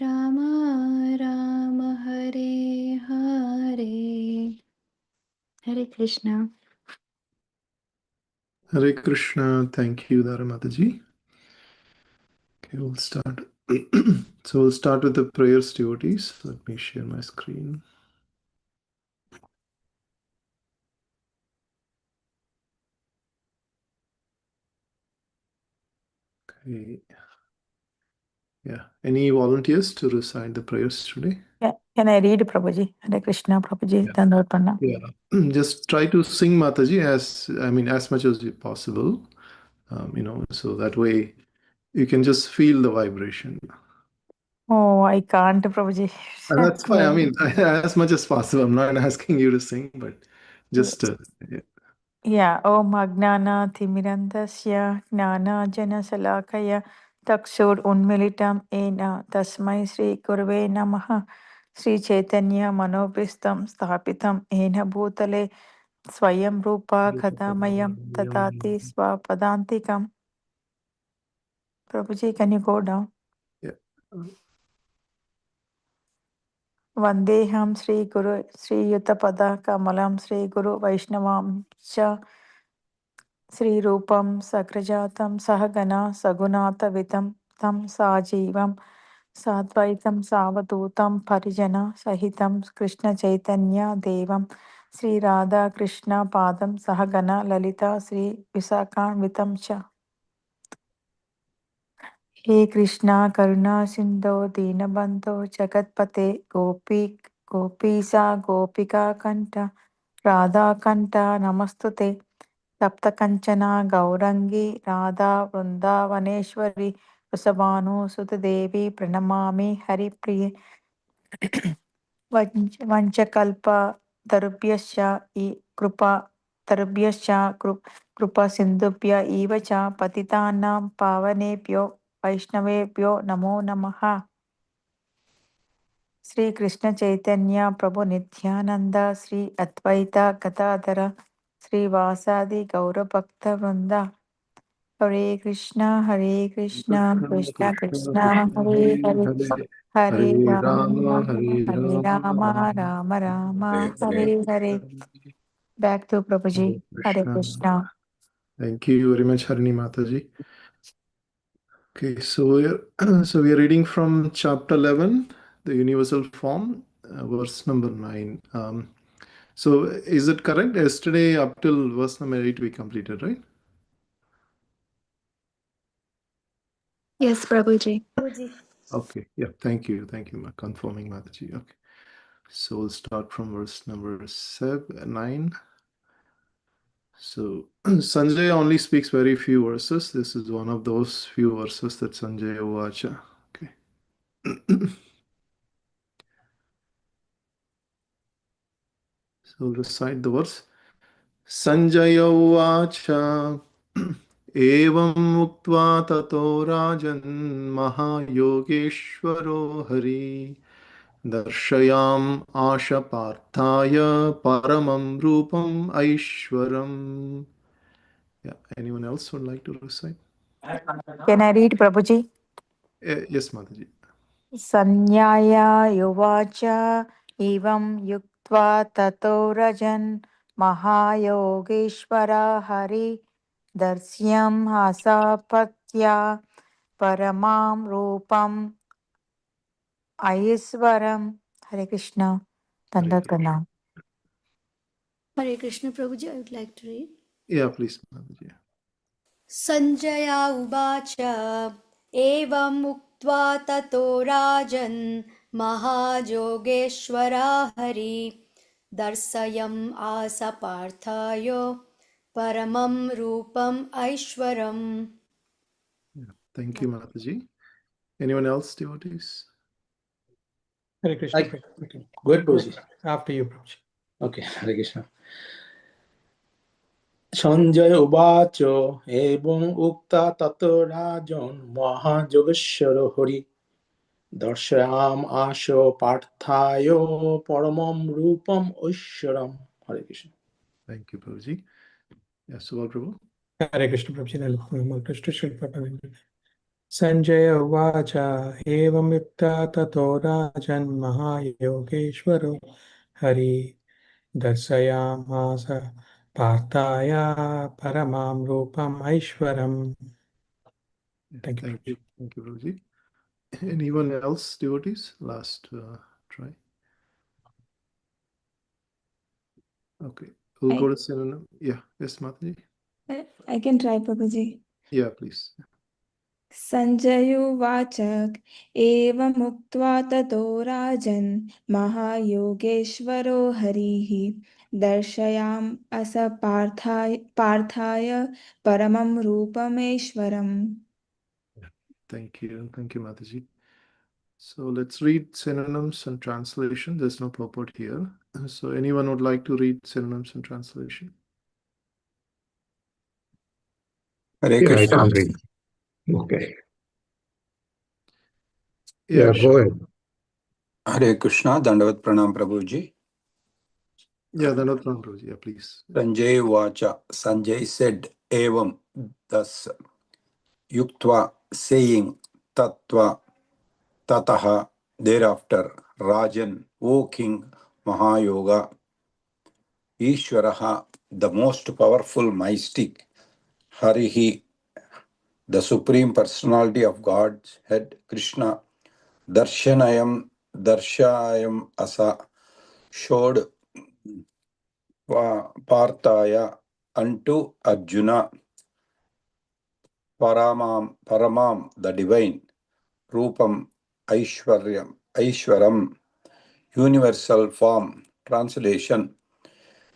Rama Rama Hare Hare Hare Krishna. Hare Krishna. Thank you, Dharamataji. Okay, we'll start. So we'll start with the prayers, devotees. Let me share my screen. Okay. Yeah. Any volunteers to recite the prayers today? Yeah. Can I read, Prabhuji? Hare Krishna, Prabhuji. Dandavad Pranam. Yeah. Just try to sing Mataji as much as possible. So that way you can just feel the vibration. Oh, I can't, Prabhuji. And that's fine. I mean, as much as possible. I'm not asking you to sing, but just yeah. Yeah. Om Agnana Thimirandasya Gnana Jana Salakaya Taksur Unmilitam Ena Tasmai Sri Gurve Namaha Sri Chaitanya Manobhistam Sthapitam Ena Bhutale Swayam Rupa Kadamayam Tatati Swapadantikam. Prabhuji, can you go down? Yeah. Vandeham Sri Guru Sri Yutapada Kamalam Sri Guru Vaishnavam Cha Sri Rupam Sagrajatam Sahagana Sagunata Vitam Tam Sajivam Sadvaitam Savadutam Parijana Sahitam Krishna Chaitanya Devam Sri Radha Krishna Padam Sahagana Lalita Sri Visakan Vitam Cha. हे कृष्णा करुणा सिंधो दीनबंधो जगतपते गोपीसा गोपिका कंठ राधा कंठ नमस्तुते सप्त कंचना गौरंगी राधा वृंदावनेश्वरी वृषभानुसुत देवी प्रणमामि हरिप्रिये वंचकल्प तरुभ्यश्च कृपा तरुभ्यश्च कृपा सिन्धुभ्य एव च पतितानां पावनेभ्यो वैष्णवेभ्यो नमो नमः। श्री कृष्ण चैतन्य प्रभु नित्यानंद श्री अद्वैत गदाधर श्रीवासादि गौरभक्त वृंदा हरे Krishna Krishna Krishna Hare Hare Hare Hare Ram Rama, Hare Hare Ram Rama, Ram Ram Hare Hare Hare. Back to Prabhuji. Hare Hare Krishna. Krishna. Thank you very much, Harini Mataji. Okay, so we're reading from chapter 11, the universal form, verse number 9. So is it correct? Yesterday up till verse number 8 we completed, right? Yes, Prabhuji. Okay, yeah, thank you, confirming Mataji. Okay, so we'll start from verse number 9. So Sanjay only speaks very few verses. This is one of those few verses that Sanjay Uvacha. Okay. So we'll recite the verse. Sanjay Uvacha. Evam uktva tato rajan mahayogeshwaro hari darshayam asha parthaya paramam rupam aishwaram. Yeah, anyone else would like to recite? Can I read, Prabhuji? Yes, Mataji. Sanyaya yuvacha evam yuktva tato rajan mahayogeshwara hari darsyam hasapatya paramam rupam aiswaram. Hare Krishna. Hare Tanda Pranam. Hare Krishna Prabhuji, I would like to read. Yeah, please, Mataji. Sanjaya उवाच एवम् उक्त्वा ततो राजन् महाजोगेश्वरा हरि दर्शयम् आस पार्थाय परमं रूपम् ऐश्वरम्. Yeah, thank you, Mataji. Anyone else, devotees? Hare Krishna. Okay. Good, Prabhuji. After you, Prabhuji. Okay, Hare Krishna. Sanjaya Uvacho Ebon Ukta Tato Rajan Mahajogeswara Hari Darshayam Asho Parthayo Paramam Rupam Aishwaram. Hare Krishna. Thank you, Prabhuji. Yeah, Subal Prabhu. Hare Krishna, Prabhuji. Sanjaya Uvacha Evam Yukta Tato Rajan Mahayogeswaro Hari Darsayamasa Partaya Paramam Rupam Aishwaram. Thank you. Thank you. Thank you, Prabhuji. Anyone else, devotees? Last try. Okay. We'll go to Synonym. Yeah. Yes, Mataji. I can try, Prabhuji. Yeah, please. सञ्जयुवाच एवमुक्त्वा ततो राजन् महायोगेश्वरो हरिः दर्शयामस पार्थाय परमं रूपमेश्वरम्. Thank you. Thank you, Mataji. So let's read synonyms and translation. There's no purport here. So anyone would like to read synonyms and translation? Hare Yeah, I Krishna. can read. Okay. Yeah, Yeah, go ahead. Hare Krishna. Dandavat Pranam Prabhuji. Yeah, Dandavat Pranam Prabhuji. Yeah, please. Sanjay Vacha. Sanjay said, Evam, thus, Yuktva, saying, Tattva, Tataha, thereafter, Rajan, O King, Mahayoga, Ishwaraha, the most powerful mystic, Harihi, the Supreme Personality of God's head, Krishna, Darshayam Asa, showed Parthaya unto Arjuna, Paramam, the divine, Rupam, Aishwaram, universal form. Translation.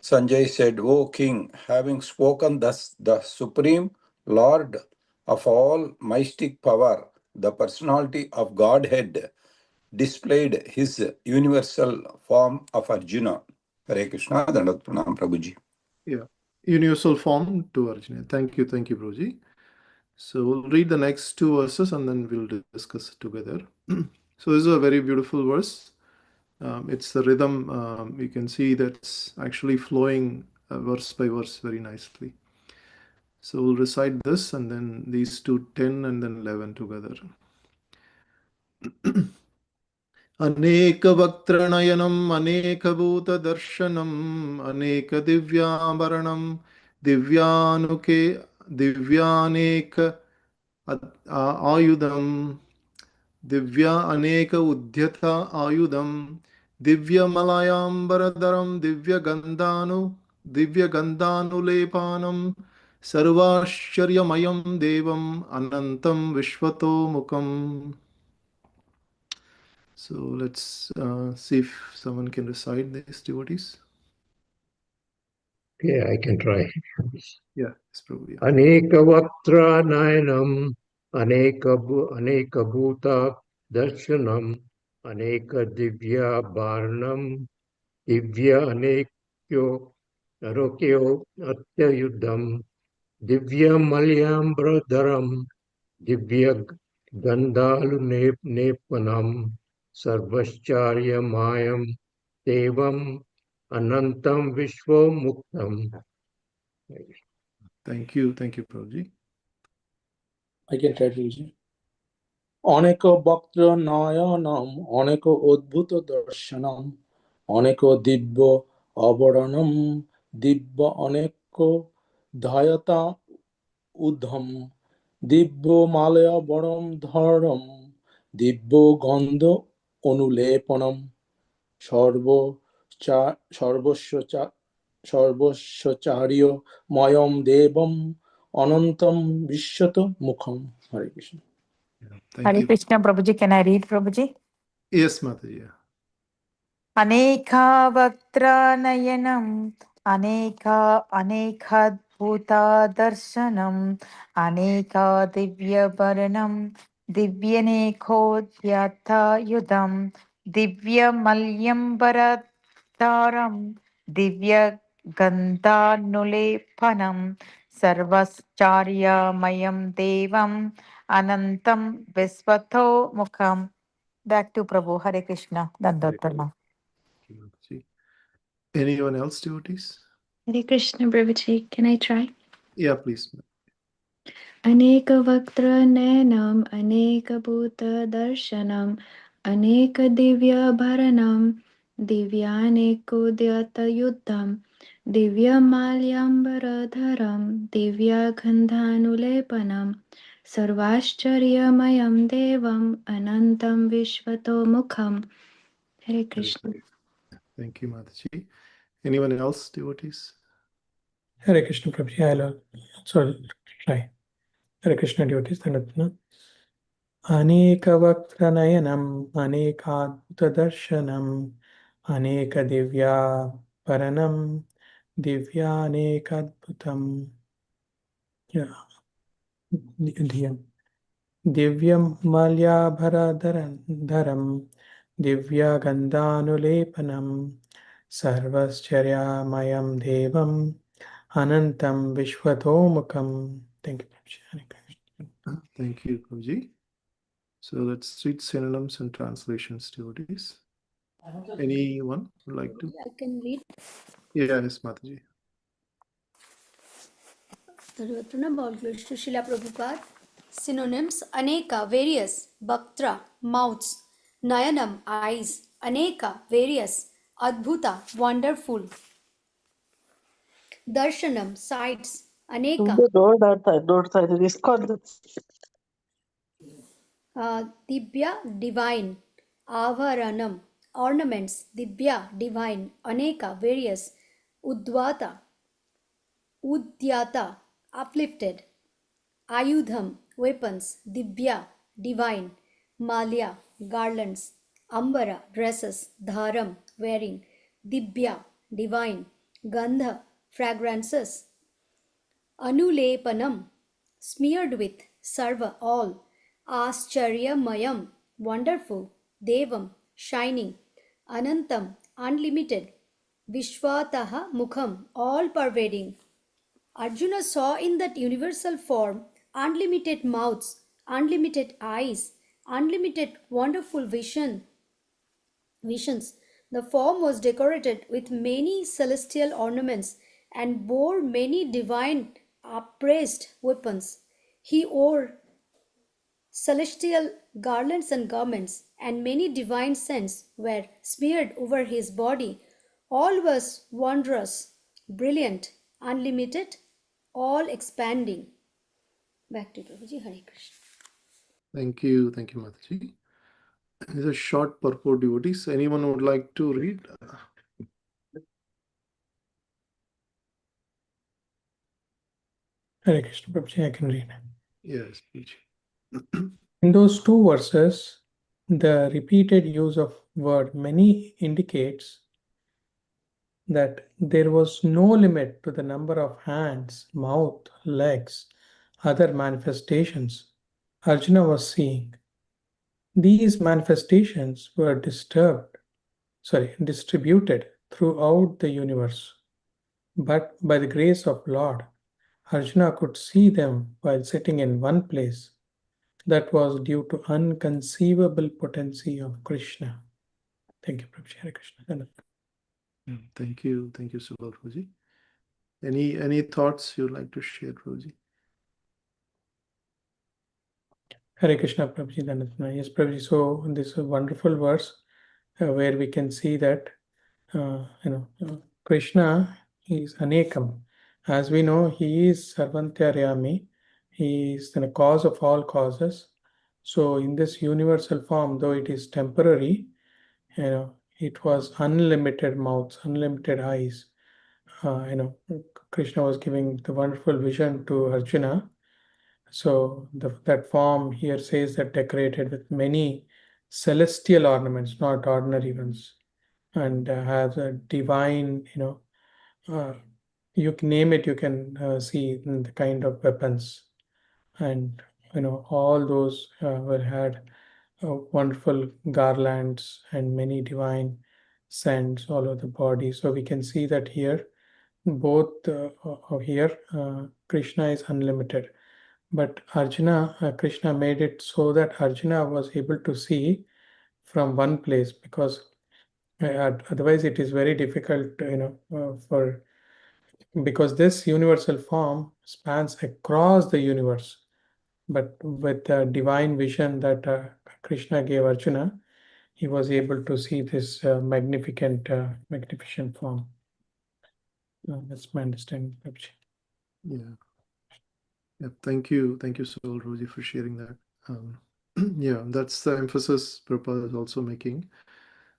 Sanjay said, O king, having spoken thus, the supreme lord of all mystic power, the personality of Godhead, displayed his universal form of Arjuna. Hare Krishna, Dandavat Pranam Prabhuji. Yeah. Universal form to Arjuna. Thank you, Prabhuji. So we'll read the next two verses and then we'll discuss it together. So this is a very beautiful verse. It's the rhythm. You can see that's actually flowing verse by verse very nicely. So we'll recite this and then these two 10 and then 11 together. अनेकवक्त्रनयनम् अनेकभूतदर्शनम् अनेकदिव्याभरणं दिव्यानेक आयुधं अनेक उद्यत आयुधं दिव्यमलयाम्बरधरं दिव्यगन्धानुलेपानं सर्वाश्चर्यमयं देवम् अनन्तं विश्वतोमुखम्. So let's see if someone can recite these devotees. Yeah, I can try. Yeah, it's probably. Anekavatra nayanam, anekabhuta darshanam, aneka divya bharnam, divya anekyo arokyo atyayudham, divya malyambradharam, divya gandhalu nepanam, sarvascharya mayam, devam anantam vishwamuktam. Thank you, Prabhuji. I can try to use it. অনেক বক্ত্র নয়নম অনেক অদ্ভুত দর্শনম অনেক দিব্য অবরণম দিব্য অনেক ধায়তা উদ্ধম দিব্য মালয় বরম ধরম দিব্য গন্ধ অনুলেপনম সর্বস্বচার্য ময়ম দেবম অনন্তম বিশ্বত মুখম. হরে Krishna. Thank Hare you. Krishna, Prabhuji. Can I read, Prabhuji? Yes, Mataji. Yeah. अनेकावक्त्रनयनम् अनेकाद्भुता दर्शनम् अनेका दिव्यवर्णं दिव्यनेकोद्यतायुधं दिव्यमल्यम्बरधारं दिव्यगन्धानुलेपनं सर्वश्चार्यमयं देवम् अनन्तं विश्वतो मुखम्. Back to Prabhu. Hare Krishna. Dandavat. Anyone else, devotees? Hare Krishna, Prabhuji. Can I try? Yeah, please. अनेकवक्त्रनयनम् अनेकभूतदर्शनम् अनेकदिव्याभरणं दिव्यानेकोद्यतयुद्धं दिव्यमाल्याम्बरधरं दिव्यागन्धानुलेपनं सर्वाश्चर्यमयं देवम् अनन्तं विश्वतोमुखम्. Hare Krishna. Thank you, Mataji. Anyone else, devotees? Hare Krishna Prabhuji. I'll also try. Hare Krishna devotees. Dandatna. अनेकवक्त्रनयनम् अनेकाद्भुतदर्शनम् अनेकदिव्याभरणं दिव्यानेकाद्भुतं दिव्यमाल्याभरधरं दिव्यगन्धानुलेपनं सर्वश्चर्यामयं देवम् अनन्तं विश्वतोमुखम्. Thank you. Thank you, Prabhuji. So let's read synonyms and translations, devotees. Anyone would like to? I can read. Yes, Mataji. Dharvatana Bhagavad Srila Prabhupada. Synonyms: Aneka, various. Bhaktra, mouths. Nayanam, eyes. Aneka, various. Adbhuta, wonderful. Darshanam, sights. Aneka, ನೋಡ್ತಾ ಇದ್ದೀವಿ ಇಸ್ಕೊಂಡು Dibya, divine. Avaranam, ornaments. Dibya, divine. Aneka, various. Udvata, Udyata, uplifted. Ayudham, weapons. Dibya, divine. Malya, garlands. Ambara, dresses. Dharam, wearing. Dibya, divine. Gandha, fragrances. Anulepanam, smeared with. Sarva, all. Ascharyamayam, wonderful. Devam, shining. Anantam, unlimited. Vishwataha mukham, all pervading. Arjuna saw in that universal form unlimited mouths, unlimited eyes, unlimited wonderful visions. The form was decorated with many celestial ornaments and bore many divine upraised weapons. He wore celestial garlands and garments, and many divine scents were smeared over his body. All was wondrous, brilliant, unlimited, all expanding. Back to Prabhuji. Hare Krishna. Thank you, Mataji. It's a short purport, devotees. Anyone would like to read? Hare Krishna Prabhuji, I can read. Yes, please. In those two verses, the repeated use of word many indicates that there was no limit to the number of hands, mouth, legs, other manifestations Arjuna was seeing. These manifestations were distributed throughout the universe. But by the grace of Lord, Arjuna could see them while sitting in one place. That was due to unconceivable potency of Krishna. Thank you, Prabhuji. Hare Krishna. Thank you, Subal Prabhuji. Any thoughts you'd like to share, Prabhuji? Hare Krishna, Prabhuji. Yes, Prabhuji. So this is a wonderful verse where we can see that Krishna is Anekam. As we know, he is Sarvantyarayami. He is the cause of all causes. So in this universal form, though it is temporary, it was unlimited mouths, unlimited eyes. Krishna was giving the wonderful vision to Arjuna. So that form here says that decorated with many celestial ornaments, not ordinary ones, and has a divine, you can name it, you can see the kind of weapons, and all those had wonderful garlands and many divine scents all over the body. So we can see that here, both here Krishna is unlimited, but Krishna made it so that Arjuna was able to see from one place, because otherwise it is very difficult for because this universal form spans across the universe. But with the divine vision that Krishna gave Arjuna, he was able to see this magnificent form. That's my understanding, Babaji. Yeah. Yeah. Thank you. Thank you, Sol Roji, for sharing that. Yeah, that's the emphasis Prabhupada is also making.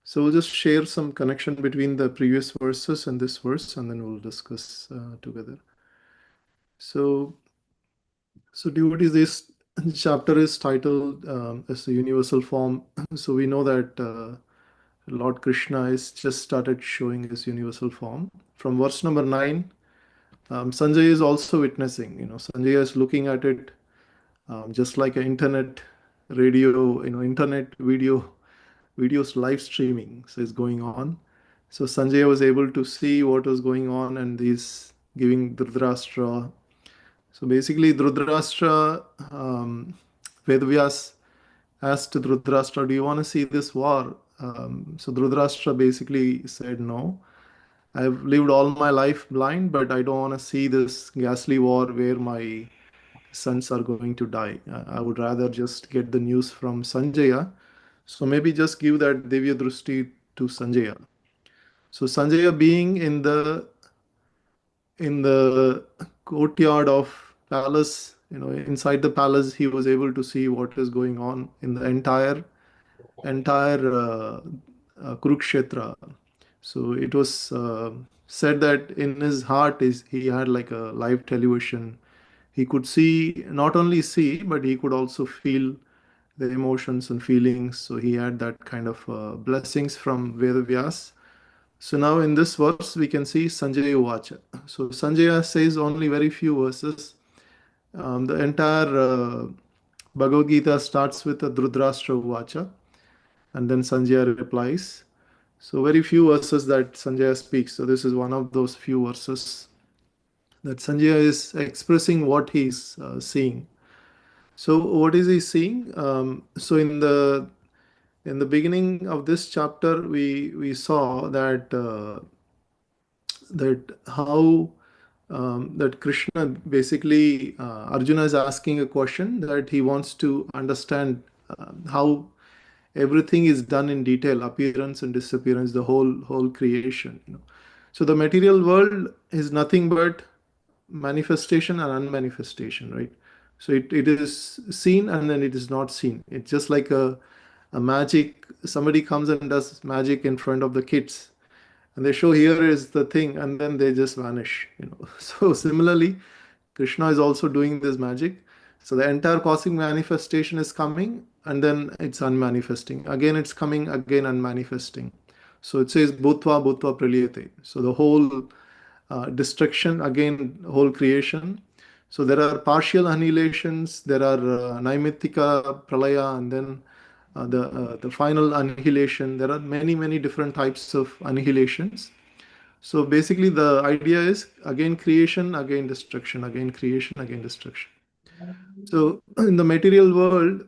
So we'll just share some connection between the previous verses and this verse, and then we'll discuss together. So, devotees, this chapter is titled as the universal form. So we know that Lord Krishna is just started showing his universal form. From verse number 9, Sanjay is also witnessing. Sanjay is looking at it just like an internet radio, internet videos live streaming so is going on. So Sanjay was able to see what was going on, and he's giving Dhritarashtra. So basically, Dhritarashtra, Vedvyas asked Dhritarashtra, "Do you want to see this war?" So Dhritarashtra basically said, "No. I've lived all my life blind, but I don't want to see this ghastly war where my sons are going to die. I would rather just get the news from Sanjaya. So maybe just give that Divya Drusti to Sanjaya." So Sanjaya being in the courtyard of palace, inside the palace, he was able to see what is going on in the entire Kurukshetra. So it was said that in his heart is he had like a live television. He could see, not only see, but he could also feel the emotions and feelings. So he had that kind of blessings from Vedavyas. So now in this verse we can see Sanjaya Uvacha. So Sanjaya says only very few verses. The entire Bhagavad Gita starts with a Dhritarashtra Uvacha, and then Sanjaya replies. So very few verses that Sanjaya speaks. So this is one of those few verses that Sanjaya is expressing what he's seeing. So what is he seeing? So in the beginning of this chapter, we saw that how that Krishna basically Arjuna is asking a question that he wants to understand how everything is done in detail, appearance and disappearance, the whole creation. So the material world is nothing but manifestation and unmanifestation, right? So it is seen and then it is not seen. It's just like a magic. Somebody comes and does magic in front of the kids, and they show here is the thing, and then they just vanish. So similarly, Krishna is also doing this magic. So the entire cosmic manifestation is coming, and then it's unmanifesting. Again, it's coming, again unmanifesting. So it says Bhutva Bhutva Praliyate. So the whole destruction, again, whole creation. So there are partial annihilations, there are Naimittika Pralaya, and then the final annihilation. There are many different types of annihilations. So basically, the idea is again creation, again destruction, again creation, again destruction. So in the material world,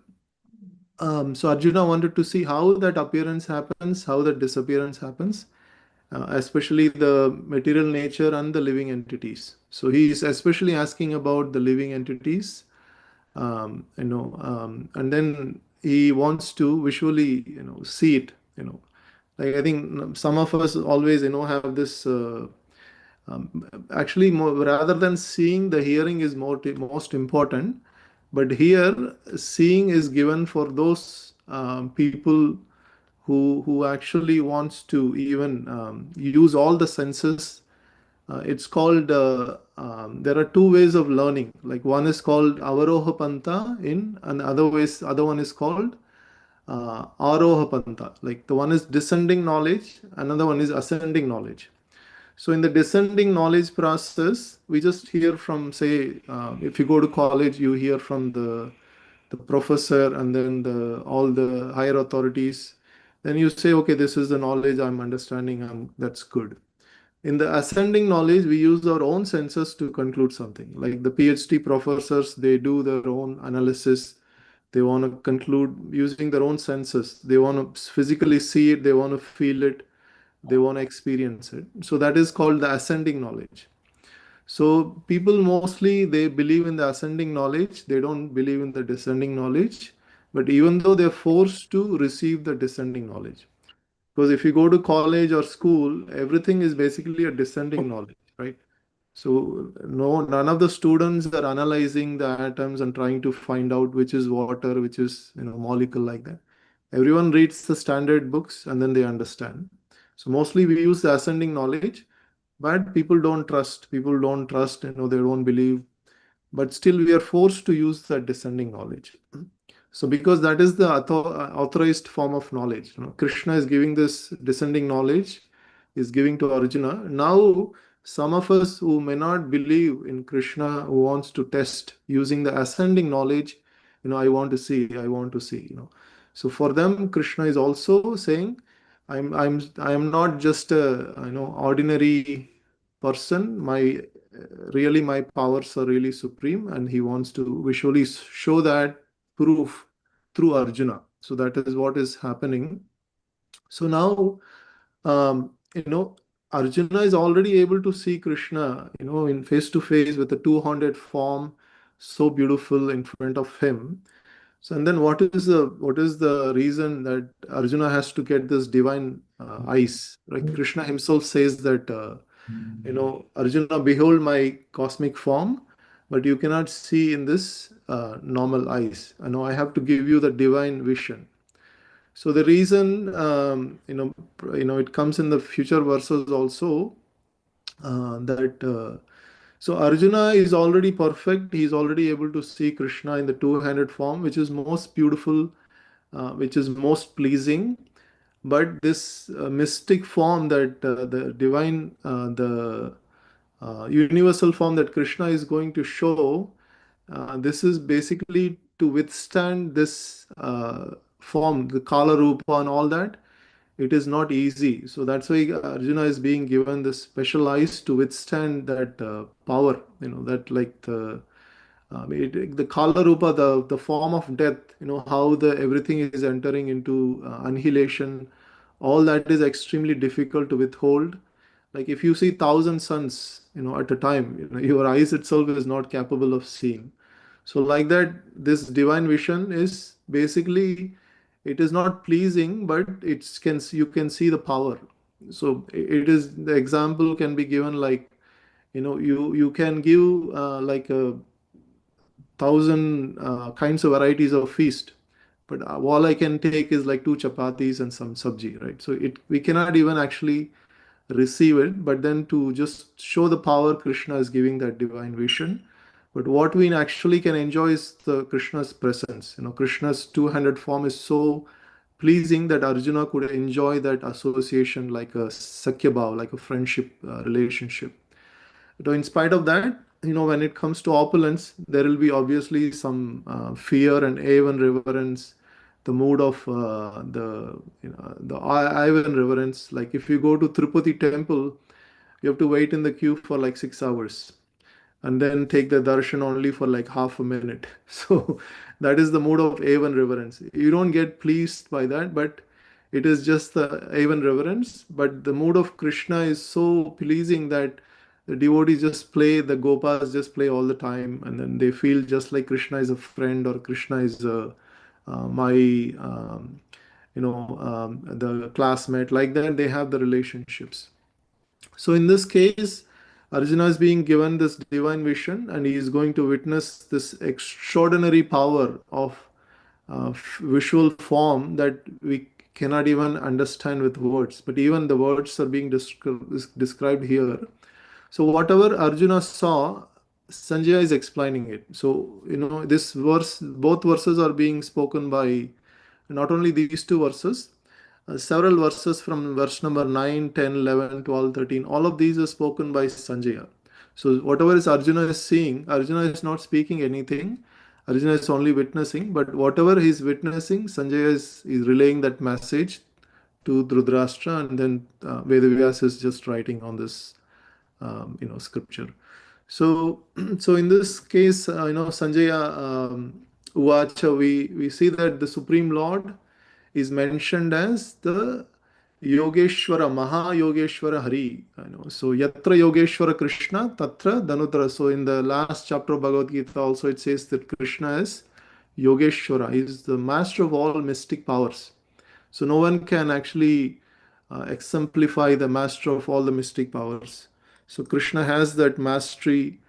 so Arjuna wanted to see how that appearance happens, how that disappearance happens, especially the material nature and the living entities. So he is especially asking about the living entities, and then he wants to visually, see it. Like I think some of us always, have this. Actually, more, rather than seeing, the hearing is most important. But here, seeing is given for those people who actually wants to even use all the senses. It's called. There are two ways of learning. Like one is called avaroha panta and other one is called aroha panta. Like the one is descending knowledge, another one is ascending knowledge. So in the descending knowledge process, we just hear from, say, if you go to college, you hear from the professor and then all the higher authorities. Then you say, okay, this is the knowledge I'm understanding. That's good. In the ascending knowledge, we use our own senses to conclude something. Like the PhD professors, they do their own analysis. They want to conclude using their own senses. They want to physically see it. They want to feel it. They want to experience it. So that is called the ascending knowledge. So people mostly they believe in the ascending knowledge, they don't believe in the descending knowledge. But even though they're forced to receive the descending knowledge, because if you go to college or school, everything is basically a descending knowledge, right? So no, none of the students are analyzing the atoms and trying to find out which is water, which is molecule like that. Everyone reads the standard books and then they understand. So mostly we use the ascending knowledge, but people don't trust. People don't trust, they don't believe. But still we are forced to use that descending knowledge. So because that is the authorized form of knowledge, Krishna is giving this descending knowledge, is giving to Arjuna. Now some of us who may not believe in Krishna, who wants to test using the ascending knowledge, I want to see, I want to see. So for them, Krishna is also saying, I am not just a ordinary person. Really my powers are really supreme, and he wants to visually show that proof through Arjuna. So that is what is happening. So now, Arjuna is already able to see Krishna, in face to face with a two-handed form, so beautiful in front of him. So and then what is the reason that Arjuna has to get this divine eyes? Right? Krishna himself says that Arjuna, behold my cosmic form, but you cannot see in this normal eyes. I have to give you the divine vision. So the reason, it comes in the future verses also that so Arjuna is already perfect. He is already able to see Krishna in the two-handed form, which is most beautiful, which is most pleasing. But this mystic form, that the divine, the universal form that Krishna is going to show, this is basically to withstand this form, the Kala Rupa and all that. It is not easy. So that's why Arjuna is being given this special eyes to withstand that power, that like the Kala Rupa, the form of death, how the everything is entering into annihilation. All that is extremely difficult to withhold. Like if you see thousand suns, at a time, your eyes itself is not capable of seeing. So like that, this divine vision is basically, it is not pleasing, but you can see the power. So it is, the example can be given like, you can give like a thousand kinds of varieties of feast, but all I can take is like two chapatis and some sabji, right? So we cannot even actually receive it, but then to just show the power, Krishna is giving that divine vision. But what we actually can enjoy is the Krishna's presence. Krishna's two-handed form is so pleasing that Arjuna could enjoy that association like a Sakya Bhav, like a friendship relationship. So in spite of that, when it comes to opulence, there will be obviously some fear and awe and reverence, the mood of the awe and reverence. Like if you go to Tirupati temple, you have to wait in the queue for like 6 hours and then take the darshan only for like half a minute. So that is the mood of awe and reverence. You don't get pleased by that, but it is just the awe and reverence. But the mood of Krishna is so pleasing that the devotees just play, the gopas just play all the time, and then they feel just like Krishna is a friend, or Krishna is my the classmate. Like that, they have the relationships. So in this case, Arjuna is being given this divine vision, and he is going to witness this extraordinary power of visual form that we cannot even understand with words. But even the words are being described here. So whatever Arjuna saw, Sanjaya is explaining it. So this verse, both verses are being spoken by, not only these two verses, several verses from verse number 9, 10, 11, 12, 13. All of these are spoken by Sanjaya. So whatever is Arjuna is seeing, Arjuna is not speaking anything. Arjuna is only witnessing, but whatever he is witnessing, Sanjaya is relaying that message to Dhritarashtra, and then Vedavyas is just writing on this scripture. So so in this case, Sanjaya Uvacha, we see that the Supreme Lord is mentioned as the Yogeshwara, Maha Yogeshwara Hari. So Yatra Yogeshwara Krishna, Tatra Dhanutra. So in the last chapter of Bhagavad Gita also it says that Krishna is Yogeshwara. He is the master of all mystic powers. So no one can actually exemplify the master of all the mystic powers. So Krishna has that mastery.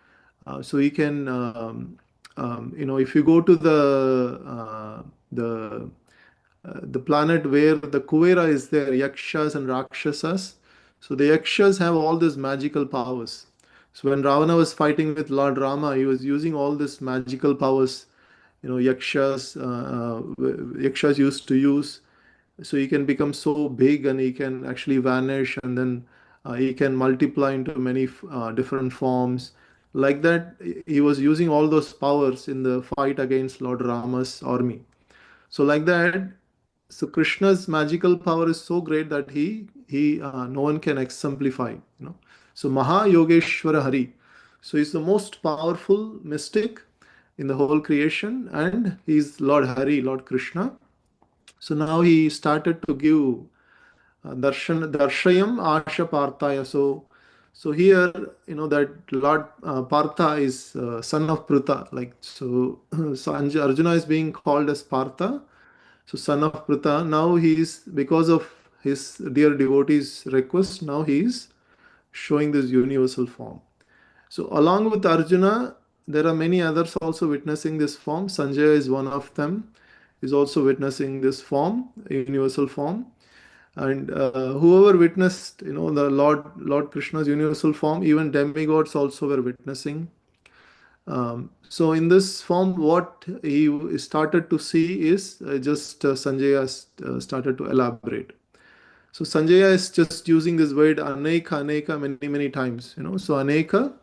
So he can, if you go to the planet where the Kuvera is there, Yakshas and Rakshasas. So the Yakshas have all these magical powers. So when Ravana was fighting with Lord Rama, he was using all these magical powers. Yakshas used to use. So he can become so big and he can actually vanish, and then he can multiply into many different forms. Like that, he was using all those powers in the fight against Lord Rama's army. So like that, so Krishna's magical power is so great that he no one can exemplify. So Maha Yogeshwara Hari. So he's the most powerful mystic in the whole creation, and he's Lord Hari, Lord Krishna. So now he started to give darshayam asha partaya. So here, that Lord Partha is son of Pruta. Like so, so Arjuna is being called as Partha, so son of Pruta. Now he is, because of his dear devotee's request, now he is showing this universal form. So along with Arjuna, there are many others also witnessing this form. Sanjaya is one of them, is also witnessing this form, universal form. And whoever witnessed, the Lord Krishna's universal form, even demigods also were witnessing. So in this form, what he started to see is just Sanjaya started to elaborate. So Sanjaya is just using this word aneka, aneka many, many times. So aneka,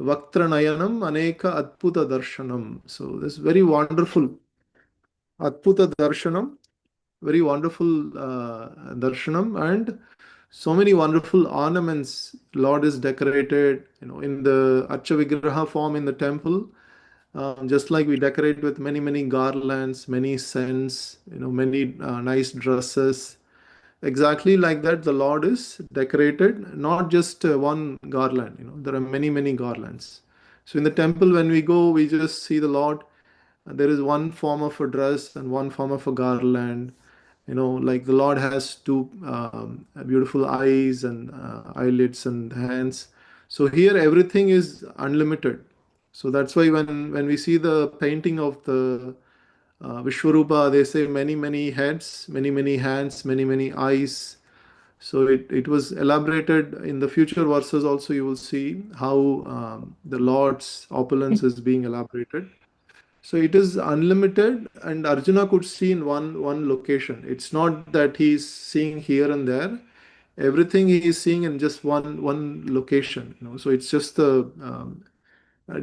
Vaktra Nayanam, Aneka Adputa Darshanam. So this very wonderful Adputa Darshanam, very wonderful darshanam, and so many wonderful ornaments. Lord is decorated, in the Archa Vigraha form in the temple. Just like we decorate with many, many garlands, many scents, many nice dresses. Exactly like that, the Lord is decorated, not just one garland. There are many, many garlands. So in the temple, when we go, we just see the Lord. There is one form of a dress and one form of a garland. Like the Lord has two beautiful eyes and eyelids and hands. So here everything is unlimited. So that's why when we see the painting of the Vishwarupa, they say many, many heads, many, many hands, many, many eyes. So it was elaborated in the future verses also. You will see how the Lord's opulence is being elaborated. So it is unlimited, and Arjuna could see in one location. It's not that he's seeing here and there. Everything he is seeing in just one location. So it's just the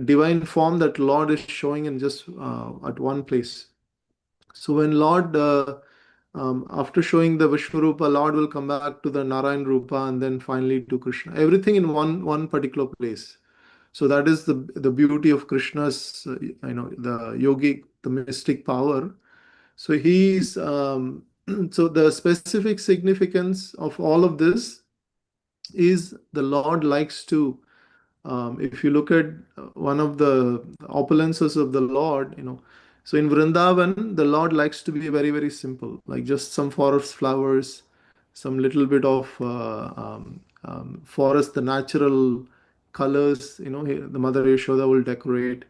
divine form that Lord is showing in just at one place. So when Lord, after showing the Vishwarupa, Lord will come back to the Narayan Rupa and then finally to Krishna. Everything in one particular place. So that is the beauty of Krishna's, the yogic, the mystic power. So he's so the specific significance of all of this is the Lord likes to, if you look at one of the opulences of the Lord, so in Vrindavan, the Lord likes to be very, very simple, like just some forest flowers, some little bit of forest, the natural colors, the Mother Yashoda will decorate,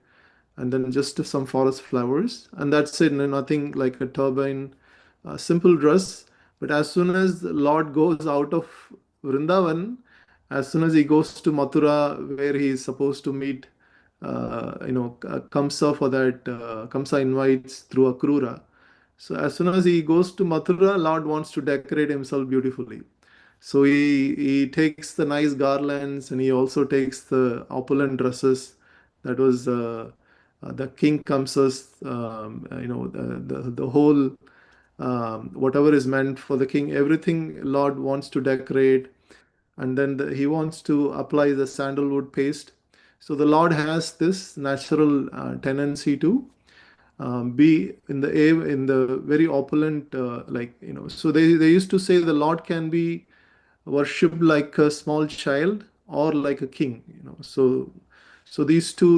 and then just some forest flowers, and that's it, nothing like a turbine, simple dress. But as soon as the Lord goes out of Vrindavan, as soon as he goes to Mathura, where he is supposed to meet, Kamsa for that, Kamsa invites through Akrura. So as soon as he goes to Mathura, Lord wants to decorate himself beautifully. So he takes the nice garlands and he also takes the opulent dresses. That was the king Kamsa's, the whole whatever is meant for the king, everything Lord wants to decorate, and then he wants to apply the sandalwood paste. So the Lord has this natural tendency to be in the very opulent, so they used to say the Lord can be worshipped like a small child or like a king. So these two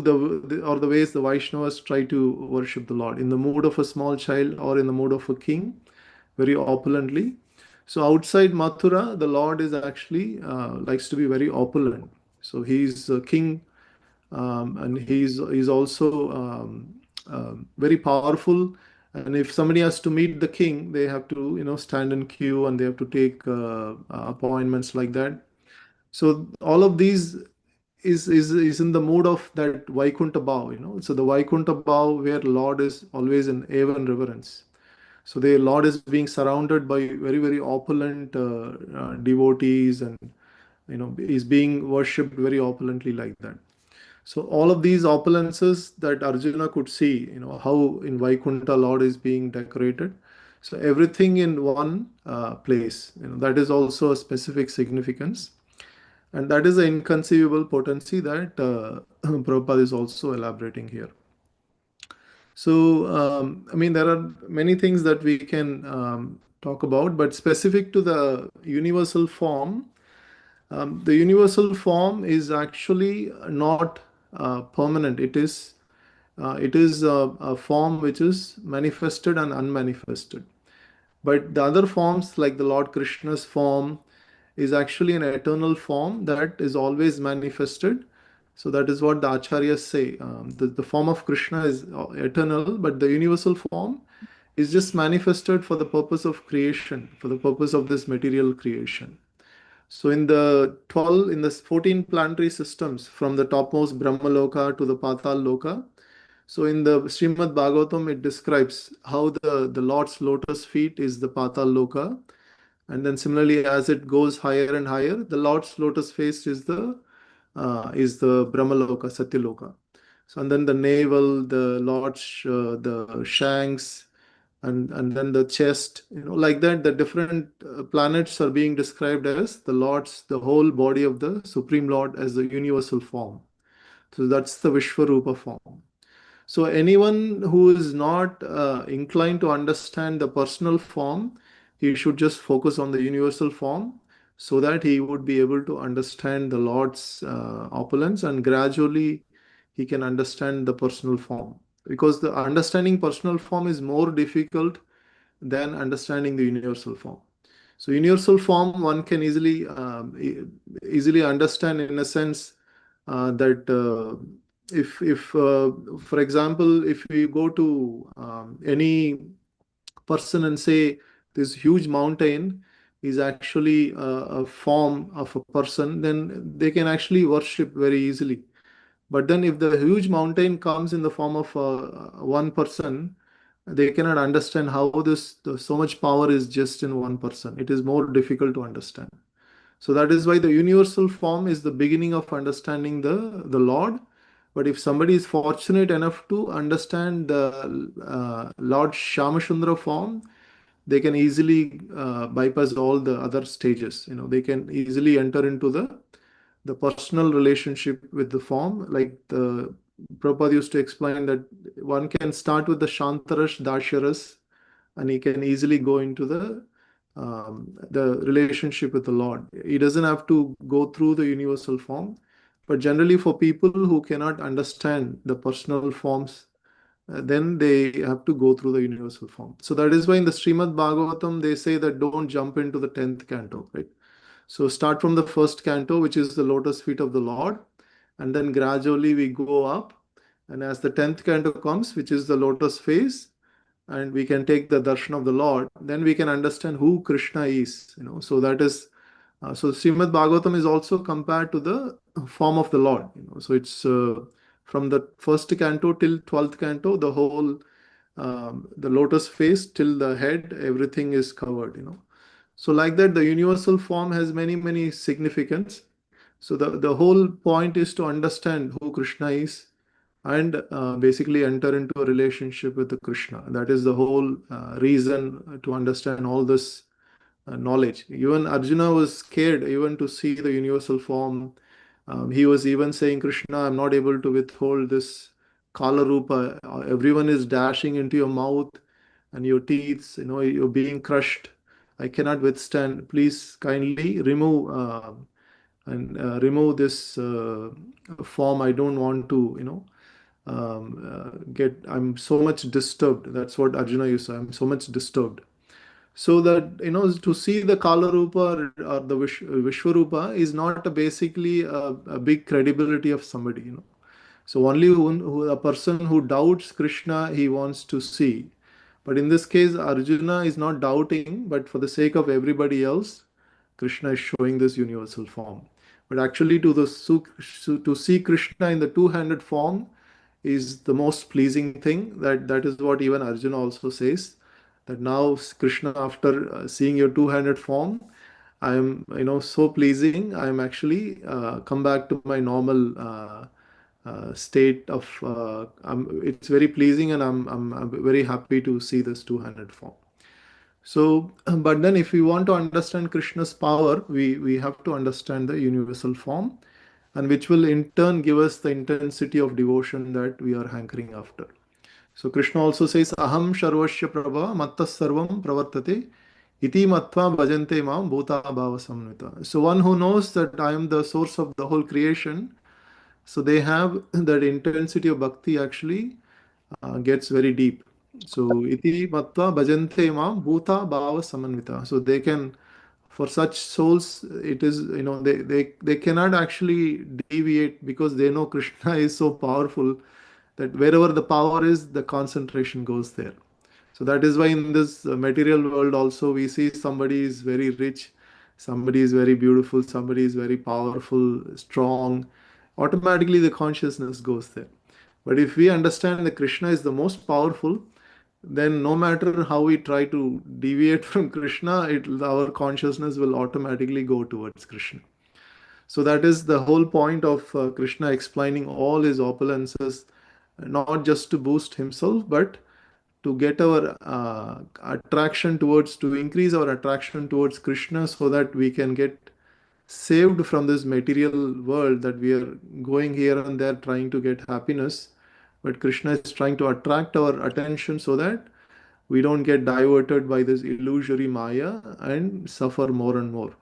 are the ways the Vaishnavas try to worship the Lord, in the mood of a small child or in the mood of a king, very opulently. So outside Mathura, the Lord is actually likes to be very opulent. So he's a king, and he's also very powerful. And if somebody has to meet the king, they have to stand in queue, and they have to take appointments like that. So all of these is in the mood of that Vaikuntha Bhav. So the Vaikuntha Bhav, where Lord is always in awe and reverence. So the Lord is being surrounded by very, very opulent devotees, and is being worshipped very opulently like that. So all of these opulences that Arjuna could see, how in Vaikuntha Lord is being decorated. So everything in one place, that is also a specific significance. And that is an inconceivable potency that Prabhupada is also elaborating here. So, I mean, there are many things that we can talk about, but specific to the universal form, the universal form is actually not permanent. It is a form which is manifested and unmanifested. But the other forms, like the Lord Krishna's form, is actually an eternal form that is always manifested. So that is what the acharyas say. The form of Krishna is eternal, but the universal form is just manifested for the purpose of creation, for the purpose of this material creation. So in the 14 planetary systems, from the topmost Brahmaloka to the Patal Loka, so in the Srimad Bhagavatam, it describes how the Lord's lotus feet is the Patal Loka. And then similarly, as it goes higher and higher, the Lord's lotus face is the Brahmaloka, Satyaloka. So and then the navel, the Lord's the shanks, and then the chest, like that, the different planets are being described as the whole body of the Supreme Lord as the universal form. So that's the Vishwarupa form. So anyone who is not inclined to understand the personal form, he should just focus on the universal form, so that he would be able to understand the Lord's opulence, and gradually he can understand the personal form. Because the understanding personal form is more difficult than understanding the universal form. So universal form one can easily understand, in a sense that if for example, if we go to any person and say this huge mountain is actually a form of a person, then they can actually worship very easily. But then if the huge mountain comes in the form of one person, they cannot understand how so much power is just in one person. It is more difficult to understand. So that is why the universal form is the beginning of understanding the Lord. But if somebody is fortunate enough to understand the Lord Shamashundra form, they can easily bypass all the other stages. They can easily enter into the personal relationship with the form. Like the Prabhupada used to explain that one can start with the Shantarash, Dasharas, and he can easily go into the relationship with the Lord. He doesn't have to go through the universal form. But generally, for people who cannot understand the personal forms, then they have to go through the universal form. So that is why in the Srimad Bhagavatam, they say that don't jump into the 10th canto, right? So start from the first canto, which is the lotus feet of the Lord, and then gradually we go up. And as the 10th canto comes, which is the lotus face, and we can take the darshan of the Lord, then we can understand who Krishna is. So that is so Srimad Bhagavatam is also compared to the form of the Lord. So it's from the first canto till 12th canto, the whole the lotus face till the head, everything is covered. So like that, the universal form has many, many significance. So the whole point is to understand who Krishna is, and basically enter into a relationship with the Krishna. That is the whole reason to understand all this knowledge. Even Arjuna was scared even to see the universal form. He was even saying, Krishna, I'm not able to withhold this Kala Rupa, everyone is dashing into your mouth and your teeth, you're being crushed. I cannot withstand. Please kindly remove this form. I don't want to, I'm so much disturbed. That's what Arjuna used to say. I'm so much disturbed. So that, to see the Kala Rupa or the Vishwarupa is not basically a big credibility of somebody, So only a person who doubts Krishna, he wants to see. But in this case, Arjuna is not doubting, but for the sake of everybody else, Krishna is showing this universal form. But actually, to see Krishna in the two-handed form is the most pleasing thing. That is what even Arjuna also says. That now Krishna, after seeing your two-handed form, I am, so pleasing. I am actually come back to my normal state of. It's very pleasing, and I'm very happy to see this two-handed form. So, but then if we want to understand Krishna's power, we have to understand the universal form, and which will in turn give us the intensity of devotion that we are hankering after. So Krishna also says, Aham Sharvasya Prabha Matta Sarvam Pravartate Iti Matva Bhajante Mam Bhuta Bhava Samvita. So one who knows that I am the source of the whole creation, so they have that intensity of bhakti actually gets very deep. So iti matva bhajante mam bhuta bhava samanvita. So they can, for such souls, it is, they cannot actually deviate because they know Krishna is so powerful that wherever the power is, the concentration goes there. So that is why in this material world also we see somebody is very rich, somebody is very beautiful, somebody is very powerful, strong. Automatically the consciousness goes there. But if we understand that Krishna is the most powerful, then no matter how we try to deviate from Krishna, our consciousness will automatically go towards Krishna. So that is the whole point of Krishna explaining all his opulences, not just to boost himself, but to get our to increase our attraction towards Krishna so that we can get saved from this material world that we are going here and there trying to get happiness. But Krishna is trying to attract our attention so that we don't get diverted by this illusory Maya and suffer more and more.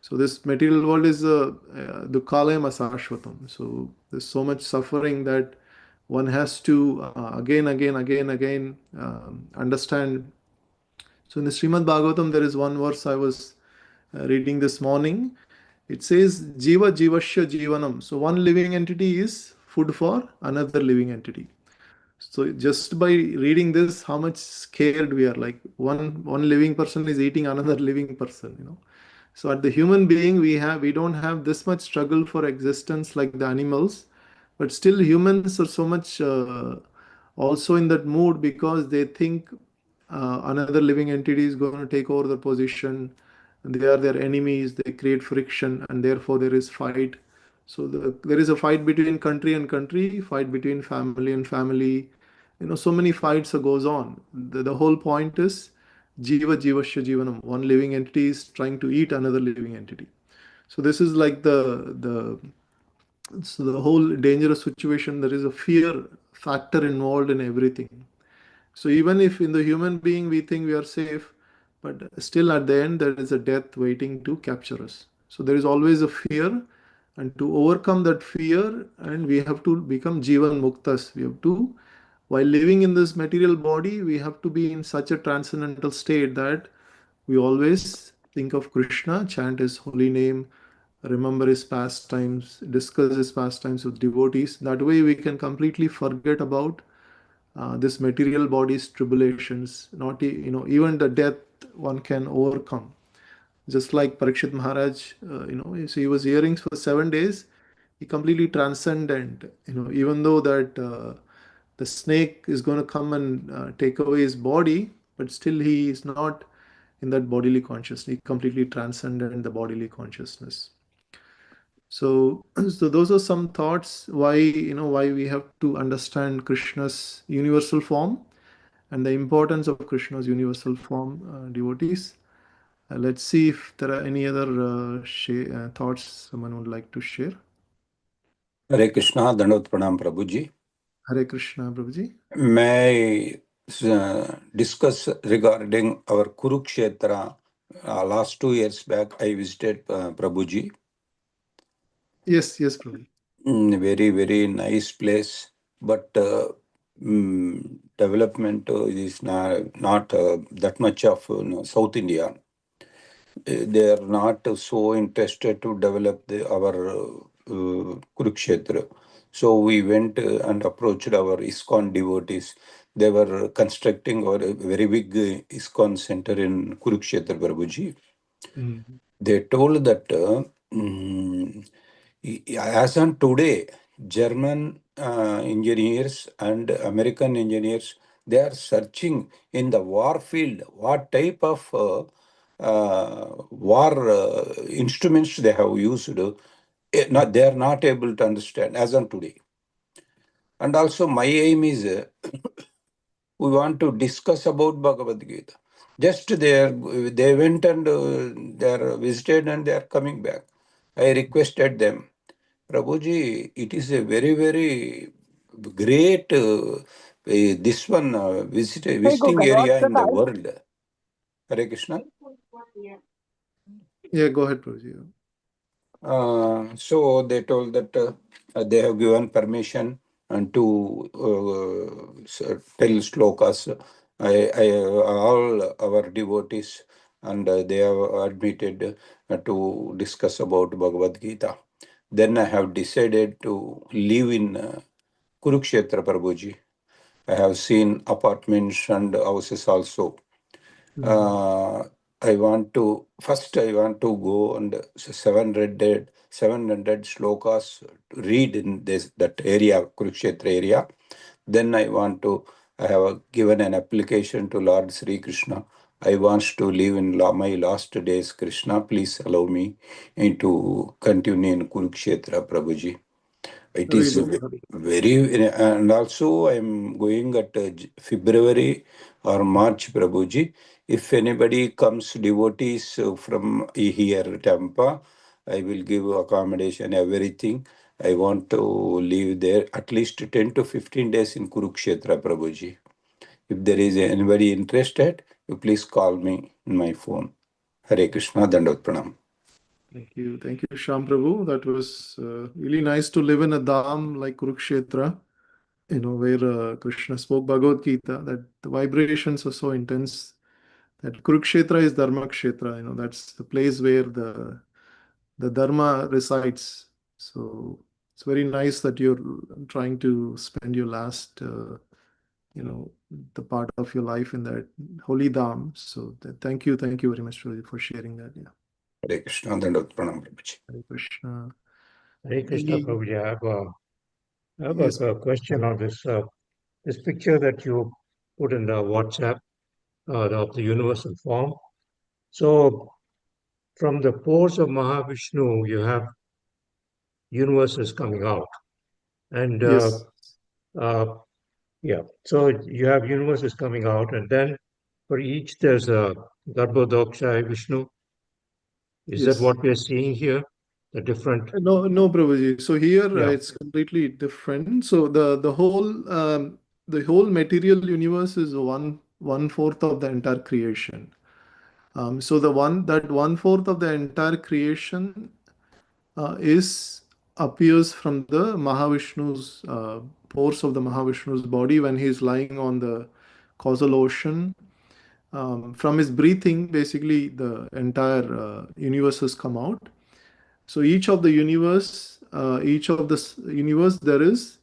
So this material world is dukhalayam asashvatam. So there's so much suffering that one has to again understand. So in the Srimad Bhagavatam, there is one verse I was reading this morning. It says Jiva Jivasya Jivanam. So one living entity is food for another living entity. So just by reading this, how much scared we are. Like one living person is eating another living person. So at the human being, we don't have this much struggle for existence like the animals, but still humans are so much also in that mood because they think another living entity is going to take over the position. They are their enemies. They create friction, and therefore there is fight. So there is a fight between country and country, fight between family and family. So many fights goes on. The whole point is Jiva Jivasya Jivanam. One living entity is trying to eat another living entity. So this is like the whole dangerous situation. There is a fear factor involved in everything. So even if in the human being we think we are safe, but still at the end there is a death waiting to capture us. So there is always a fear, and to overcome that fear, and we have to become Jivan Muktas. We have to, while living in this material body, we have to be in such a transcendental state that we always think of Krishna, chant his holy name, remember his pastimes, discuss his pastimes with devotees. That way we can completely forget about this material body's tribulations. Not even the death one can overcome. Just like Parikshit Maharaj, so he was hearing for 7 days. He completely transcendent. Even though that the snake is going to come and take away his body, but still he is not in that bodily consciousness. He completely transcended the bodily consciousness. So, so those are some thoughts why we have to understand Krishna's universal form and the importance of Krishna's universal form, devotees. Let's see if there are any other thoughts someone would like to share. Hare Krishna, Dandavat Pranam Prabhuji. Hare Krishna, Prabhuji. May I discuss regarding our Kurukshetra? Last 2 years back, I visited Prabhuji. Yes, Prabhuji. Very, very nice place, but development is not that much of South India. They are not so interested to develop our Kurukshetra. So we went and approached our ISKCON devotees. They were constructing a very big ISKCON center in Kurukshetra, Prabhuji. They told that as on today, German engineers and American engineers, they are searching in the war field what type of war instruments they have used. They are not able to understand as on today. And also my aim is we want to discuss about Bhagavad Gita. Just they went and they are visited and they are coming back. I requested them, Prabhuji, it is a very, very great this one Hey visiting Google, what's area the in the time? world. Hare Krishna. Yeah, go ahead, Prabhuji. So they told that they have given permission and to tell shlokas. All our devotees and they have admitted to discuss about Bhagavad Gita. Then I have decided to live in Kurukshetra, Prabhuji. I have seen apartments and houses also. I want to go and 700 shlokas read in that area, Kurukshetra area. Then I have given an application to Lord Sri Krishna. I want to live in my last days, Krishna. Please allow me to continue in Kurukshetra, Prabhuji. It Hare is Bol, Hare. very, and also I'm going at February or March, Prabhuji. If anybody comes, devotees from here, Tampa, I will give accommodation, everything. I want to live there at least 10 to 15 days in Kurukshetra, Prabhuji. If there is anybody interested, you please call me in my phone. Hare Krishna, Dandavat Pranam. Thank you, Sham Prabhu. That was really nice to live in a dham like Kurukshetra, where Krishna spoke Bhagavad Gita, that the vibrations are so intense that Kurukshetra is Dharma Kshetra, that's the place where the Dharma resides. So it's very nice that you're trying to spend your last, the part of your life in that holy dham. So thank you very much for sharing that. Yeah. Hare Krishna, Dandavat Pranam, Prabhuji. Hare Krishna. Hare Krishna, Any, Prabhuji. I have yes. a question on this picture that you put in the WhatsApp of the universal form. So, from the pores of Mahavishnu, you have universes coming out, and Yes. uh, yeah, so you have universes coming out, and then for each there's a Garbhodaksha Vishnu. Is that Yes. what we are seeing here? The different, No, Prabhuji. So here yeah, it's completely different. So the whole material universe is one fourth of the entire creation. So the one fourth of the entire creation is appears from the Mahavishnu's pores of the Mahavishnu's body when he's lying on the causal ocean. From his breathing, basically the entire universe has come out. So each of this universe, there is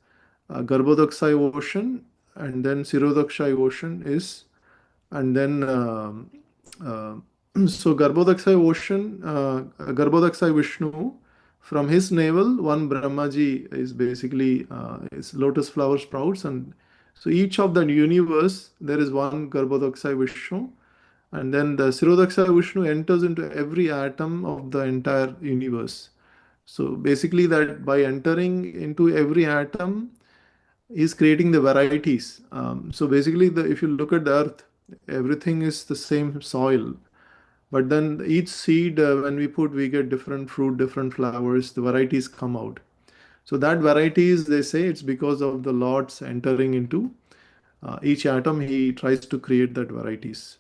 Garbhodakshay ocean, and then Sirodakshay ocean is, and then uh, so Garbhodakshay ocean, Garbhodakshay Vishnu, from his navel, one Brahmaji is basically is lotus flower sprouts, and so each of the universe there is one Garbhodakshay Vishnu, and then the Sirodakshay Vishnu enters into every atom of the entire universe. So basically, that by entering into every atom, is creating the varieties. So basically, if you look at the earth, everything is the same soil. But then each seed, when we put, we get different fruit, different flowers, the varieties come out. So that varieties, they say it's because of the Lord's entering into each atom. He tries to create that varieties.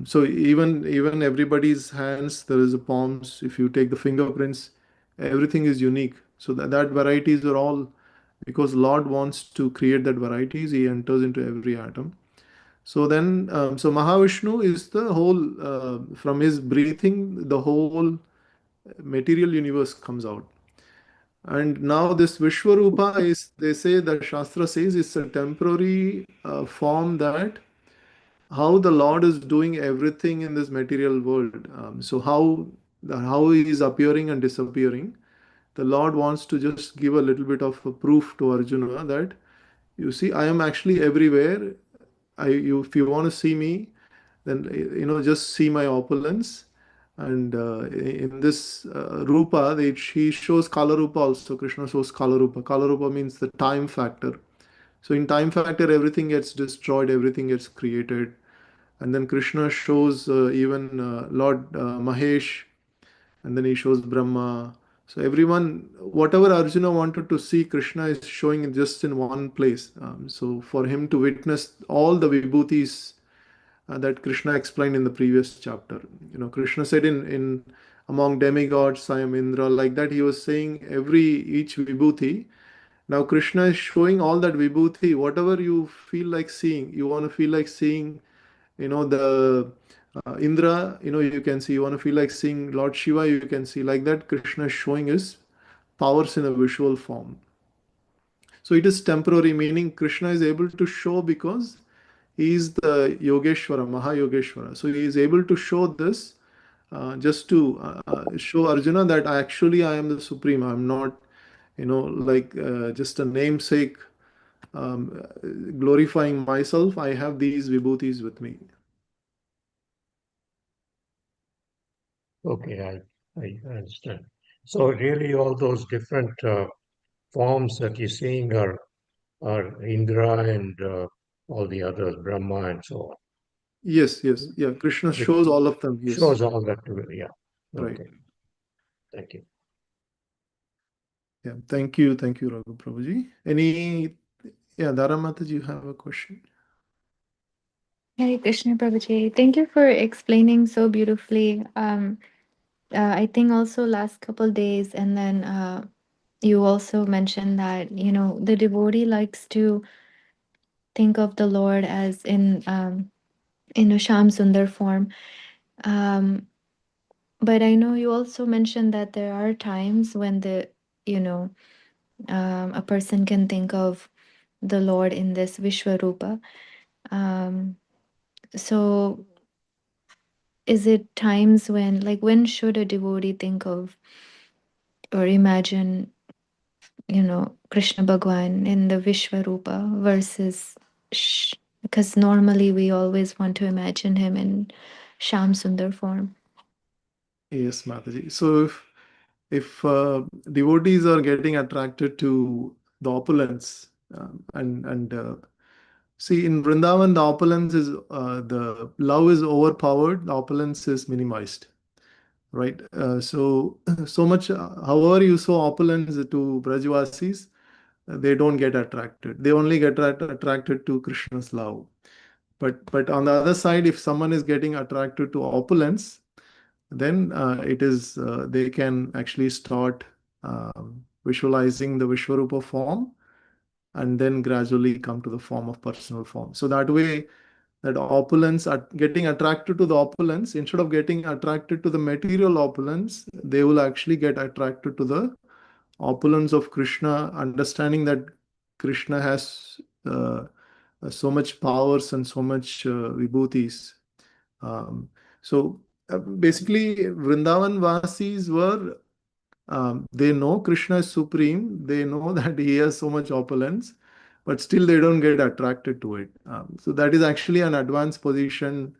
So even everybody's hands, there is a palms. If you take the fingerprints, everything is unique. So that varieties are all because Lord wants to create that varieties. He enters into every atom. So then, so Mahavishnu is the whole. From his breathing, the whole material universe comes out. And now this Vishwarupa is, they say, the Shastra says it's a temporary form, that how the Lord is doing everything in this material world. So how he is appearing and disappearing. The Lord wants to just give a little bit of a proof to Arjuna that, you see, I am actually everywhere. If you want to see me, then just see my opulence. And in this rupa, he shows kala rupa also. Krishna shows kala rupa. Kala rupa means the time factor. So in time factor, everything gets destroyed, everything gets created. And then Krishna shows even Lord Mahesh, and then he shows Brahma. So everyone, whatever Arjuna wanted to see, Krishna is showing it just in one place. So for him to witness all the vibhutis that Krishna explained in the previous chapter. Krishna said in among demigods, I am Indra. Like that, he was saying each vibhuti. Now Krishna is showing all that vibhuti. Whatever you feel like seeing, you want to feel like seeing, the Indra. You can see. You want to feel like seeing Lord Shiva. You can see. Like that, Krishna is showing his powers in a visual form. So it is temporary, meaning Krishna is able to show because he is the Yogeshwara, Mahayogeshwara. So he is able to show this just to show Arjuna that I am the supreme. I'm not, like just a namesake, um, glorifying myself. I have these vibhutis with me. Okay, I understand. So really, all those different forms that you're seeing are Indra and all the others, Brahma and so on, Yes, yes, yeah. Krishna which shows all of them. Yes, shows all that together. Yeah. right. Okay. Thank you. Yeah, thank you, Raghu Prabhuji. Yeah, Dharamata, you have a question? Hare Krishna Prabhuji. Thank you for explaining so beautifully. I think also last couple days, and then you also mentioned that the devotee likes to think of the Lord as in a Sham Sundar form. Um, but I know you also mentioned that there are times when you know a person can think of the Lord in this Vishwarupa. Um, so is it times when, like, when should a devotee think of or imagine, Krishna Bhagwan in the Vishwarupa versus because normally we always want to imagine him in Sham Sundar form. Yes, Mataji. So if devotees are getting attracted to the opulence, and see, in Vrindavan, the opulence is the love is overpowered, the opulence is minimized, right? So so much, however you show opulence to Brajvasis, they don't get attracted. They only get attracted to Krishna's love. But on the other side, if someone is getting attracted to opulence, then it is they can actually start visualizing the Vishwarupa form, and then gradually come to the form of personal form. So that way, that opulence, are getting attracted to the opulence, instead of getting attracted to the material opulence, they will actually get attracted to the opulence of Krishna, understanding that Krishna has so much powers and so much vibhutis. Um, so basically, Vrindavan Vasis were, they know Krishna is supreme, they know that he has so much opulence, but still they don't get attracted to it. So that is actually an advanced position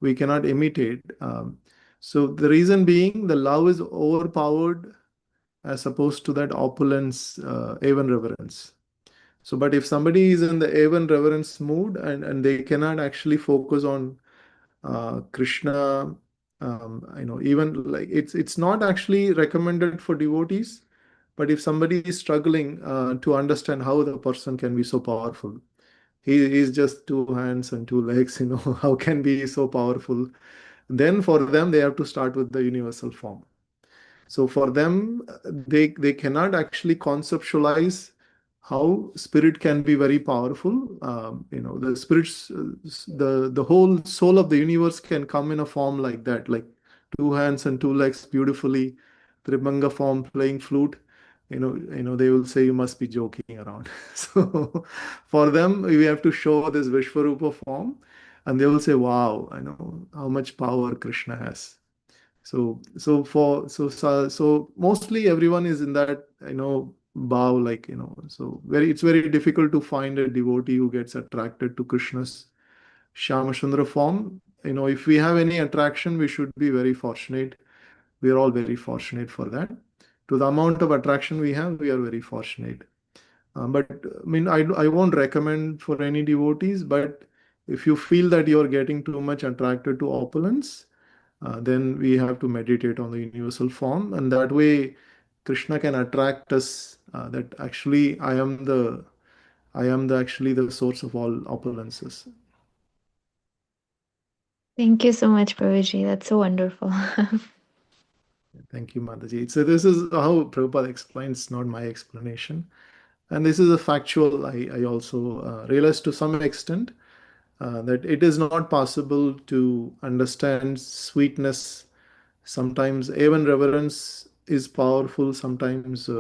we cannot imitate. So the reason being, the love is overpowered as opposed to that opulence, even reverence. So, but if somebody is in the even reverence mood, and they cannot actually focus on Krishna, even like it's not actually recommended for devotees, But if somebody is struggling to understand how the person can be so powerful, he's just two hands and two legs, how can be so powerful? Then for them, they have to start with the universal form. So for them, they cannot actually conceptualize how spirit can be very powerful. The spirits, the whole soul of the universe can come in a form like that, like two hands and two legs, beautifully, Tribhanga form, playing flute. They will say you must be joking around. So for them, we have to show this Vishwarupa form, and they will say, "Wow, I know how much power Krishna has." So mostly everyone is in that bow, like so it's very difficult to find a devotee who gets attracted to Krishna's Shyamachandra form. If we have any attraction, we should be very fortunate. We are all very fortunate for that. To the amount of attraction we have, we are very fortunate. But I mean, I won't recommend for any devotees, but if you feel that you're getting too much attracted to opulence, then we have to meditate on the universal form, and that way Krishna can attract us. That actually I am the actually the source of all opulences. Thank you so much, Prabhuji. That's so wonderful. Thank you, Mataji. So this is how Prabhupada explains, not my explanation. And this is a factual. I also realized to some extent that it is not possible to understand sweetness. Sometimes even reverence is powerful. Sometimes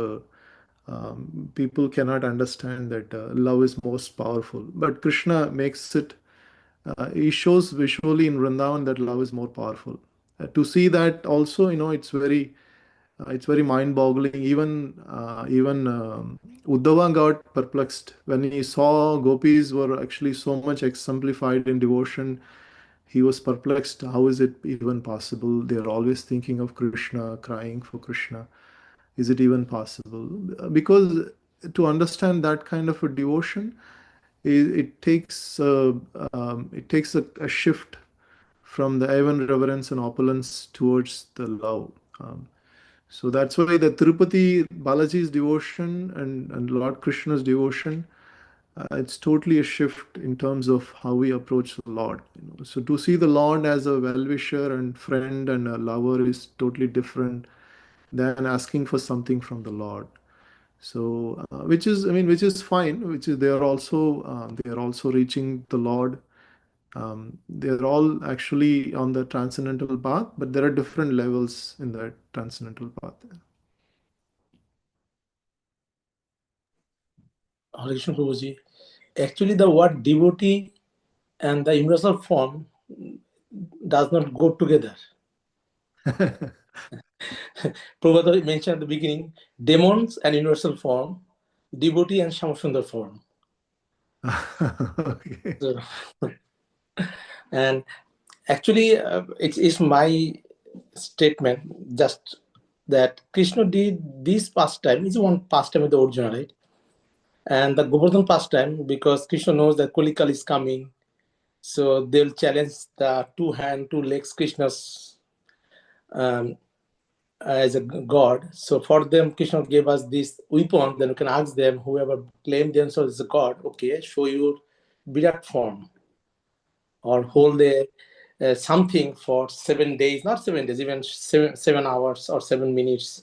people cannot understand that love is most powerful. But Krishna makes it, he shows visually in Vrindavan that love is more powerful. To see that also, it's very mind-boggling. Even Uddhava got perplexed when he saw gopis were actually so much exemplified in devotion. He was perplexed. How is it even possible? They are always thinking of Krishna, crying for Krishna. Is it even possible? Because to understand that kind of a devotion, it takes a shift from the even reverence and opulence towards the love. So that's why the Tirupati Balaji's devotion and Lord Krishna's devotion, it's totally a shift in terms of how we approach the Lord. So to see the Lord as a well-wisher and friend and a lover is totally different than asking for something from the Lord. So which is fine. Which is they are also reaching the Lord. They're all actually on the transcendental path, but there are different levels in that transcendental path. Hare Krishna Prabhuji. Actually, the word devotee and the universal form does not go together. Prabhupada mentioned at the beginning, demons and universal form, devotee and Shyamachandra form. Okay. So, and actually, it is my statement just that Krishna did this pastime. It's one pastime with the original, right? And the Govardhan pastime, because Krishna knows that Kolikal is coming, so they'll challenge the two hand, two legs Krishna's um, as a god. So for them, Krishna gave us this weapon. Then we can ask them, whoever claim themselves as a god, okay, show your Virat form or hold something for 7 days, not 7 days, even 7 hours or 7 minutes.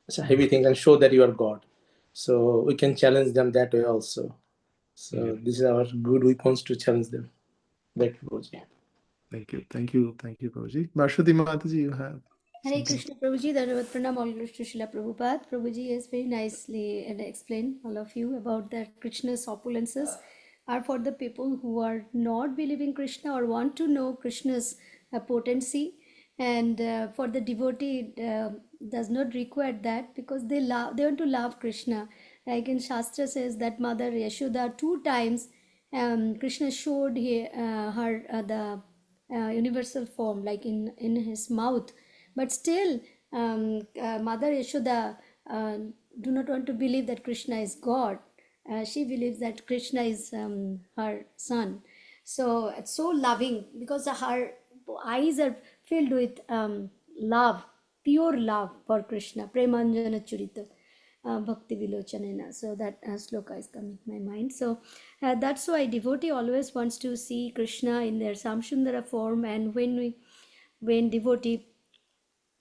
It's a heavy thing, and show that you are God. So we can challenge them that way also. So this is our good weapons to challenge them. Back to Roji. Thank you. Thank you. Thank you, Prabhuji. Bashwati Mataji, you have Hare something. Krishna Prabhuji, Dandavat Pranam, all glories to Srila Prabhupada. Prabhuji has very nicely explained all of you about that Krishna's opulences are for the people who are not believing Krishna or want to know Krishna's potency, and for the devotee does not require that because they want to love Krishna. Like in Shastra says that Mother Yashoda 2 times Krishna showed her the universal form, like in his mouth, but still Mother Yashoda do not want to believe that Krishna is God. She believes that Krishna is her son. So it's so loving because her eyes are filled with love, pure love for Krishna, Premanjana Churita. Bhakti Vilochanena. So that sloka is coming to my mind. So that's why devotee always wants to see Krishna in their Samsundara form, and when devotee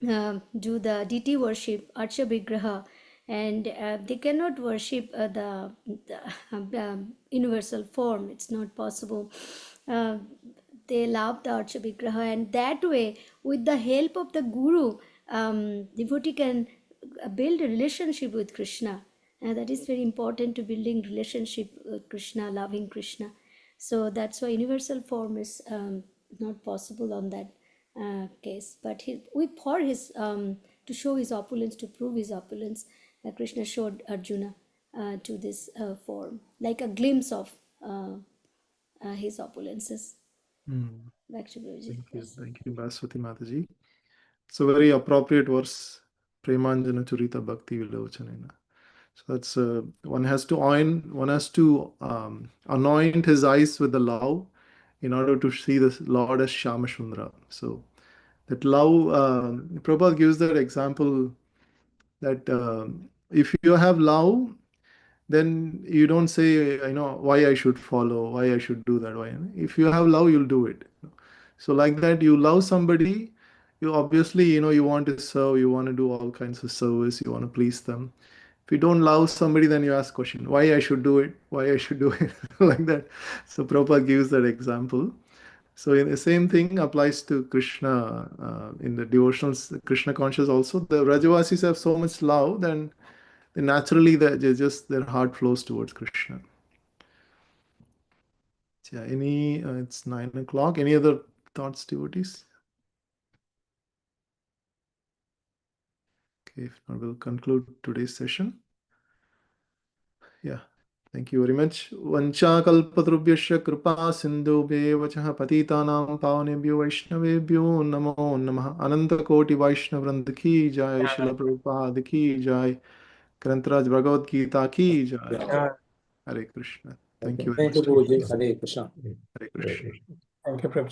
do the deity worship, Archa Vigraha, and they cannot worship the universal form. It's not possible. Uh, they love the Archa Vigraha, and that way, with the help of the Guru, devotee can build a relationship with Krishna. That is very important to building relationship with Krishna, loving Krishna. So that's why universal form is not possible on that case. But for his to show his opulence, to prove his opulence, Krishna showed Arjuna to this form, like a glimpse of his opulences. Hmm. Back to Guruji. Yes. Thank you, Baswati Mataji. It's a very appropriate verse, Premanjana Churita Bhakti Vilochanena. So that's one has to anoint his eyes with the love in order to see the Lord as Shamashundra. So that love, Prabhupada gives that example that if you have love, then you don't say, why I should follow, why I should do that. Why? If you have love, you'll do it. So like that, you love somebody, you obviously, you want to serve, you want to do all kinds of service, you want to please them. If you don't love somebody, then you ask question, why I should do it, why I should do it, like that. So Prabhupada gives that example. So in the same thing applies to Krishna in the devotionals, Krishna conscious also. The Rajavasis have so much love, then naturally their heart flows towards Krishna. Yeah, it's 9 o'clock. Any other thoughts, devotees? Okay, if not, we'll conclude today's session. Yeah, thank you very much. Vancha kalpatrubhyasya kripa sindhubhyev vachah patitanam pavanebhyo vaishnavebhyo namo namah. Ananta koti Vaishnav Vrinda ki jai, Srila Prabhupada ki jai, Grantaraj Bhagavad Gita ki jai. Hare Krishna. Thank you very Thank much. you, Guruji. Hare Krishna. Hare Hare Krishna. Krishna. Thank you, Prabhuji.